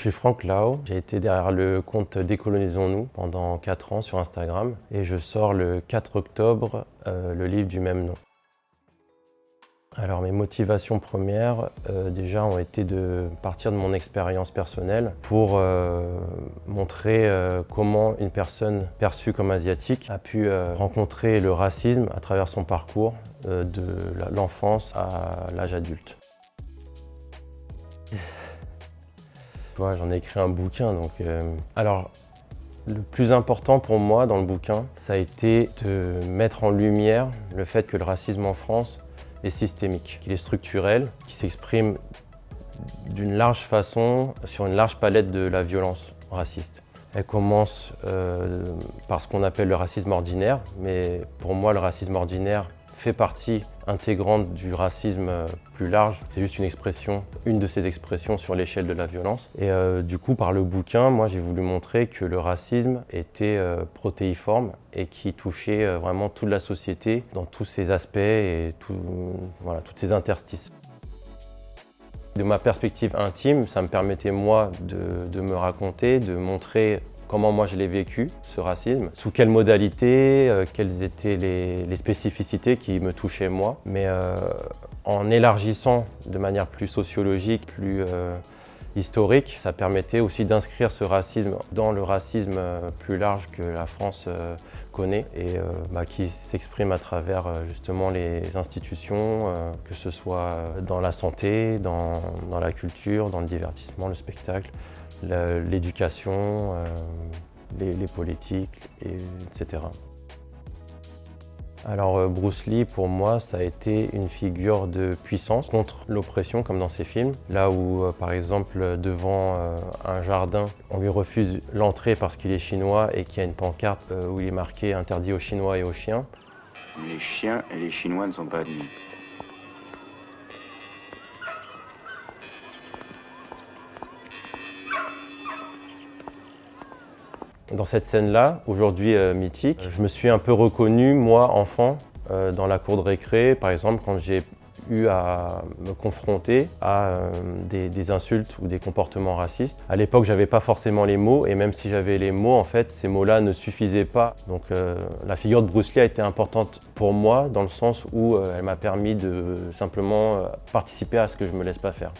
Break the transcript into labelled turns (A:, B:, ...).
A: suis Franck Lau, j'ai été derrière le compte Décolonisons-nous pendant 4 ans sur Instagram et je sors le 4 octobre le livre du même nom. Alors mes motivations premières déjà ont été de partir de mon expérience personnelle pour montrer comment une personne perçue comme asiatique a pu rencontrer le racisme à travers son parcours de l'enfance à l'âge adulte. J'en ai écrit un bouquin, donc alors le plus important pour moi dans le bouquin, ça a été de mettre en lumière le fait que le racisme en France est systémique, qu'il est structurel, qu'il s'exprime d'une large façon sur une large palette de la violence raciste. Elle commence par ce qu'on appelle le racisme ordinaire, mais pour moi le racisme ordinaire fait partie intégrante du racisme plus large. C'est juste une expression, une de ces expressions sur l'échelle de la violence. Et du coup, par le bouquin, moi j'ai voulu montrer que le racisme était protéiforme et qui touchait vraiment toute la société dans tous ses aspects et toutes ses interstices. De ma perspective intime, ça me permettait moi de me raconter, de montrer comment moi je l'ai vécu, ce racisme, sous quelles modalités, quelles étaient les spécificités qui me touchaient moi, mais en élargissant de manière plus sociologique, plus historique, ça permettait aussi d'inscrire ce racisme dans le racisme plus large que la France connaît et qui s'exprime à travers justement les institutions, que ce soit dans la santé, dans la culture, dans le divertissement, le spectacle, l'éducation, les politiques, etc. Alors Bruce Lee, pour moi, ça a été une figure de puissance contre l'oppression, comme dans ses films. Là où, par exemple, devant un jardin, on lui refuse l'entrée parce qu'il est chinois et qu'il y a une pancarte où il est marqué « Interdit aux Chinois et aux chiens ».
B: Les chiens et les Chinois ne sont pas admis.
A: Dans cette scène-là, aujourd'hui mythique, je me suis un peu reconnu, moi, enfant, dans la cour de récré, par exemple, quand j'ai eu à me confronter à des insultes ou des comportements racistes. À l'époque, j'avais pas forcément les mots, et même si j'avais les mots, en fait, ces mots-là ne suffisaient pas. Donc la figure de Bruce Lee a été importante pour moi, dans le sens où elle m'a permis de simplement participer à ce que je me laisse pas faire.